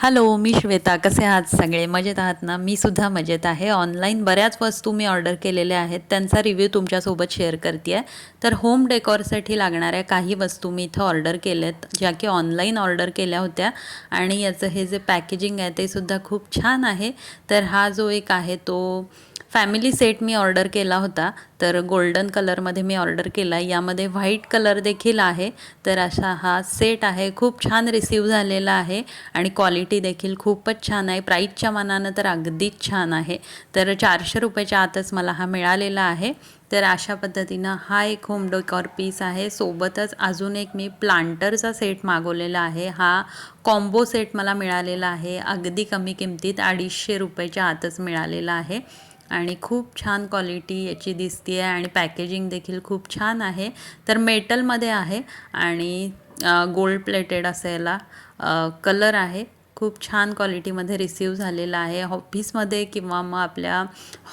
Hello, मी श्वेता. कसे आहात सगळे? मजेत आहात ना? मी सुद्धा मजेत आहे. ऑनलाईन बऱ्याच वस्तू मी ऑर्डर केलेल्या आहेत. त्यांचा रिव्ह्यू तुमच्यासोबत शेअर करते आहे. तर होम डेकॉरसाठी लागणाऱ्या काही वस्तू मी इथं ऑर्डर केल्यात, ज्या की ऑनलाईन ऑर्डर केल्या होत्या आणि याचं हे जे पॅकेजिंग आहे ते सुद्धा खूप छान आहे. तर हा जो एक आहे तो फॅमिली सेट मी ऑर्डर केला होता. तर गोल्डन कलरमध्ये मी ऑर्डर केला. यामध्ये व्हाईट कलर देखील आहे. तर असा हा सेट आहे. खूप छान रिसीव झालेला आहे आणि क्वालिटी देखील खूपच छान आहे. प्राईसच्या मानानं तर अगदीच छान आहे. तर 400 रुपयाच्या आतच मला हा मिळालेला आहे. तर अशा पद्धतीनं हा एक होम डेकोर पीस आहे. सोबतच अजून एक मी प्लांटरचा सेट मागवलेला आहे. हा कॉम्बो सेट मला मिळालेला आहे. अगदी कमी किमतीत 250 रुपयाच्या आतच मिळालेला आहे आणि खूप छान क्वालिटी याची दिसते आहे आणि पॅकेजिंग देखील खूप छान आहे. तर मेटलमध्ये आहे आणि गोल्ड प्लेटेड असायला कलर आहे. खूप छान क्वालिटीमध्ये रिसीव झालेला आहे. ऑफिसमध्ये किंवा मग आपल्या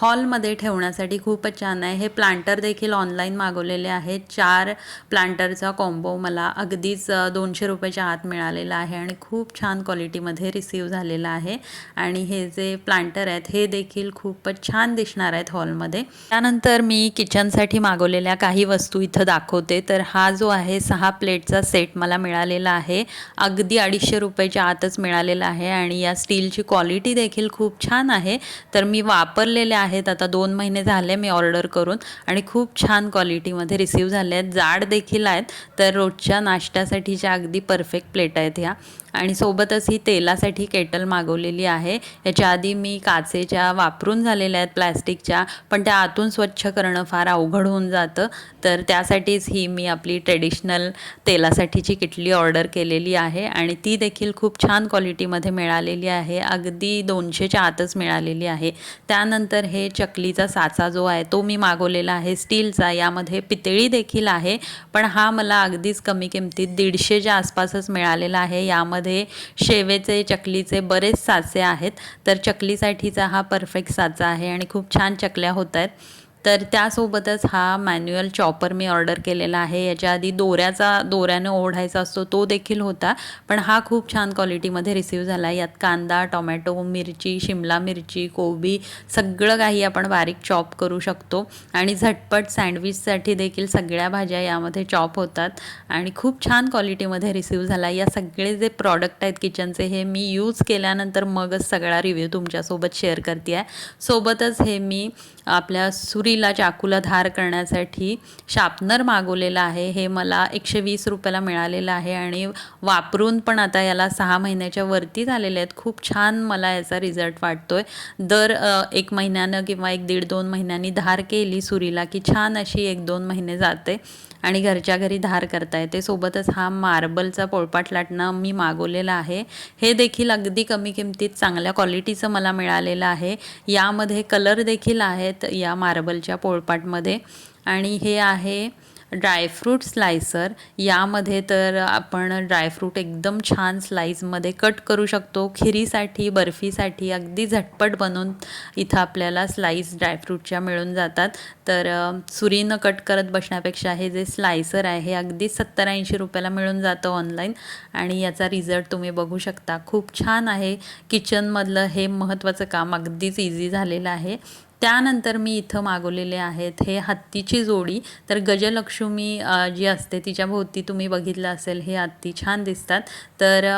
हॉलमध्ये ठेवण्यासाठी खूपच छान आहे. हे प्लांटर देखील ऑनलाईन मागवलेले आहेत. 4 प्लांटरचा कॉम्बो मला अगदीच 200 रुपयाच्या आत मिळालेला आहे आणि खूप छान क्वालिटीमध्ये रिसीव झालेला आहे. आणि हे जे प्लांटर आहेत हे देखील खूपच छान दिसणार आहेत हॉलमध्ये. त्यानंतर मी किचनसाठी मागवलेल्या काही वस्तू इथं दाखवते. तर हा जो आहे 6 प्लेटचा सेट मला मिळालेला आहे. अगदी 250 रुपयाच्या आतच मिळालेला आहे आणि या स्टीलची क्वालिटी देखील खूप छान आहे. तर मी वापरलेले आहेत. आता 2 महिने झाले मी ऑर्डर करून आणि खूप छान क्वालिटीमध्ये रिसीव झाले आहेत. जाड देखील आहेत. तर रोजच्या नाश्त्यासाठीच्या अगदी परफेक्ट प्लेट आहेत ह्या. आणि सोबतच ही तेलासाठी केटल मागवलेली आहे. याच्या आधी मी काचेच्या वापरून झालेल्या आहेत प्लॅस्टिकच्या, पण त्या आतून स्वच्छ करणं फार अवघड होऊन जातं. तर त्यासाठीच ही मी आपली ट्रेडिशनल तेलासाठीची किटली ऑर्डर केलेली आहे आणि ती देखील खूप छान क्वालिटीमध्ये मिळालेली आहे. अगदी 200च्या आतच मिळालेली आहे. त्यानंतर हे चकलीचा साचा जो आहे तो मी मागवलेला आहे स्टीलचा. यामध्ये पितळी देखील आहे, पण हा मला अगदीच कमी किमतीत 150च्या आसपासच मिळालेला आहे. यामध्ये शेवेचे, चकलीचे बरेच साचे आहेत. तर चकलीसाठीचा हा परफेक्ट साचा आहे आणि खूप छान चकल्या होत आहेत. तर त्यासोबतच हा मॅन्युअल चॉपर मी ऑर्डर केलेला आहे. याच्या आधी दोऱ्यानं ओढायचा असतो तो देखील होता, पण हा खूप छान क्वालिटीमध्ये रिसीव झाला आहे. यात कांदा, टोमॅटो, मिरची, शिमला मिरची, कोबी सगळं काही आपण बारीक चॉप करू शकतो आणि झटपट सँडविचसाठी देखील सगळ्या भाज्या यामध्ये चॉप होतात आणि खूप छान क्वालिटीमध्ये रिसीव झाला. या सगळे जे प्रॉडक्ट आहेत किचनचे हे मी यूज केल्यानंतर मगच सगळा रिव्ह्यू तुमच्यासोबत शेअर करते आहे. सोबतच हे मी आपल्या सुरीला, चाकूला धार करण्यासाठी शार्पनर मागवलेला आहे. हे मला 120 रुपयाला मिळालेलं आहे आणि वापरून पण आता याला 6 महिन्याच्या वरती झालेले आहेत. खूप छान मला याचा रिझल्ट वाटतोय. दर 1 महिन्यानं किंवा 1-1.5-2 महिन्यांनी धार केली सुरीला की छान अशी 1-2 महिने जाते आणि घरच्या घरी धार करता येते. सोबतच हा मार्बलचा पोळपाट लाटणं मी मागवलेला आहे. हे देखील अगदी कमी किमतीत चांगल्या क्वालिटीचं मला मिळालेलं आहे. यामध्ये कलर देखील आहेत या मार्बलच्या पोळपाटमध्ये आणि हे आहे ड्रायफ्रूट स्लायसर. यामध्ये तर आपण ड्रायफ्रूट एकदम छान स्लाईसमध्ये कट करू शकतो. खिरीसाठी, बर्फीसाठी अगदी झटपट बनवून इथं आपल्याला स्लाईस ड्रायफ्रूटच्या मिळून जातात. तर सुरीनं कट करत बसण्यापेक्षा हे जे स्लायसर आहे हे अगदी 70-80 रुपयाला मिळून जातं ऑनलाईन आणि याचा रिझल्ट तुम्ही बघू शकता. खूप छान आहे. किचनमधलं हे महत्त्वाचं काम अगदीच इझी झालेलं आहे. त्यानंतर मी इथं मागवलेले आहेत हे हत्तीची जोडी. तर गजलक्ष्मी जी असते तिच्याभोवती तुम्ही बघितलं असेल हे हत्ती छान दिसतात. तर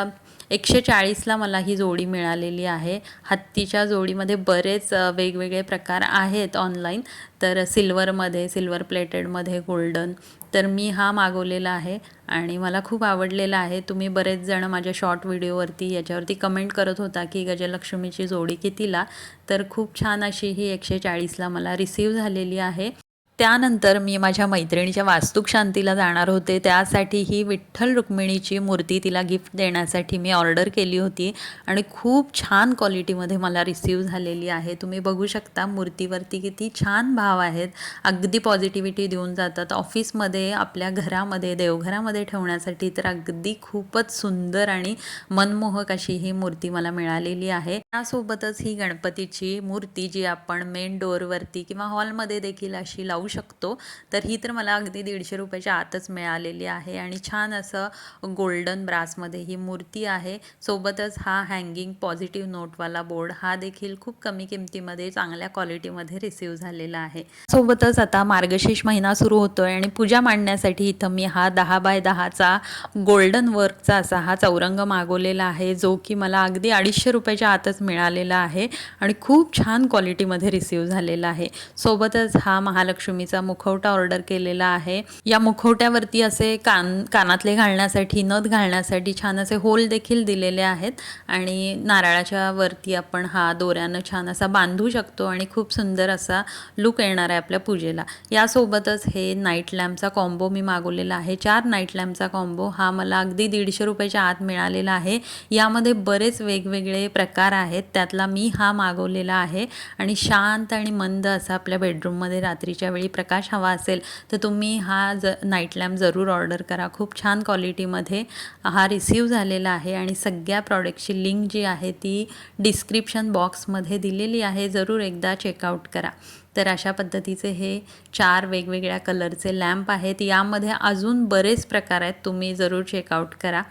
140ला मला ही जोडी मिळालेली आहे. हत्तीच्या जोडीमध्ये बरेच वेगवेगळे प्रकार आहेत ऑनलाईन. तर सिल्वर प्लेटेडमध्ये, गोल्डन. तर मी हा मागवलेला आहे आणि मला खूप आवडलेला आहे. तुम्ही बरेच जण माझ्या शॉर्ट व्हिडिओवरती याच्यावरती कमेंट करत होता की गजलक्ष्मीची जोडी कितीला. तर खूप छान अशी ही 140ला मला रिसीव झालेली आहे. त्यानंतर मी माझ्या मैत्रिणीच्या वास्तुक शांतीला जाणार होते. त्यासाठी ही विठ्ठल रुक्मिणीची मूर्ती तिला गिफ्ट देण्यासाठी मी ऑर्डर केली होती आणि खूप छान क्वालिटीमध्ये मला रिसीव झालेली आहे. तुम्ही बघू शकता मूर्तीवरती किती छान भाव आहेत. अगदी पॉझिटिव्हिटी देऊन जातात. ऑफिसमध्ये, आपल्या घरामध्ये, देवघरामध्ये ठेवण्यासाठी तर अगदी खूपच सुंदर आणि मनमोहक अशी ही मूर्ती मला मिळालेली आहे. त्यासोबतच ही गणपतीची मूर्ती जी आपण मेन डोअरवरती किंवा हॉलमध्ये देखील अशी लावू शकतो. तर ही तर मला अगदी ₹150च्या आतच मिळालेली आहे आणि छान असं गोल्डन ब्रासमध्ये ही मूर्ती आहे. सोबतच हा हँगिंग पॉझिटिव्ह नोटवाला बोर्ड हा देखील खूप कमी किमतीमध्ये चांगल्या क्वालिटीमध्ये रिसीव्ह झालेला आहे. सोबतच आता मार्गशीर्ष महिना सुरू होतोय आणि पूजा मांडण्यासाठी इथं मी हा 10 बाय 10चा गोल्डन वर्कचा असा हा चौरंग मागवलेला आहे, जो की मला अगदी ₹250च्या आतच मिळालेला आहे आणि खूप छान क्वालिटीमध्ये रिसीव्ह झालेला आहे. सोबतच हा महालक्ष्मीचा मुखवटा ऑर्डर केलेला आहे. या मुखवट्यावरती असे कानातले घालण्यासाठी, नथ घालण्यासाठी छान असे होल देखील दिलेले आहेत आणि नारळाच्या वरती आपण हा दोऱ्यानं छान असा बांधू शकतो आणि खूप सुंदर असा लुक येणार आहे आपल्या पूजेला. यासोबतच हे नाईट लॅम्पचा कॉम्बो मी मागवलेला आहे. 4 नाईट लॅम्पचा कॉम्बो हा मला अगदी ₹150च्या आत मिळालेला आहे. यामध्ये बरेच वेगवेगळे प्रकार आहेत. त्यातला मी हा मागवलेला आहे आणि शांत आणि मंद असा आपल्या बेडरूममध्ये रात्रीच्या वेळी प्रकाश हवा असेल तर तुम्ही हा नाईट लॅम्प जरूर ऑर्डर करा. खूप छान क्वालिटीमध्ये हा रिसीव्ह झालेला आहे आणि सगळ्या प्रॉडक्टची लिंक जी आहे ती डिस्क्रिप्शन बॉक्समध्ये दिलेली आहे. जरूर एकदा चेकआउट करा. तर अशा पद्धतीचे हे 4 वेगवेगळ्या कलरचे लॅम्प आहेत. यामध्ये अजून बरेच प्रकार आहेत, तुम्ही जरूर चेकआउट करा.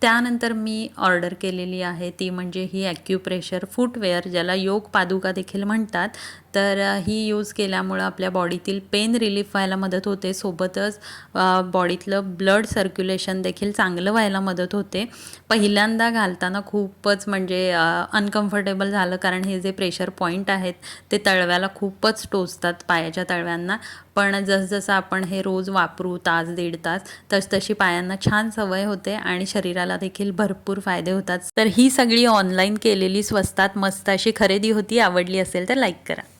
त्यानंतर मी ऑर्डर केलेली आहे ती म्हणजे ही ॲक्युप्रेशर फूटवेअर, ज्याला योग पादुका देखील म्हणतात. तर ही यूज केल्यामुळं आपल्या बॉडीतील पेन रिलीफ व्हायला मदत होते. सोबतच बॉडीतलं ब्लड सर्क्युलेशन देखील चांगलं व्हायला मदत होते. पहिल्यांदा घालताना खूपच म्हणजे अनकम्फर्टेबल झालं, कारण हे जे प्रेशर पॉईंट आहेत ते तळव्याला खूपच टोचतात, पायाच्या तळव्यांना. पण जसजसं आपण हे रोज वापरू तास दीड तास, तसतशी पायांना छान सवय होते आणि शरीराला देखील भरपूर फायदे होतात. तर ही सगळी ऑनलाईन केलेली स्वस्तात मस्त अशी खरेदी होती. आवडली असेल तर लाईक करा.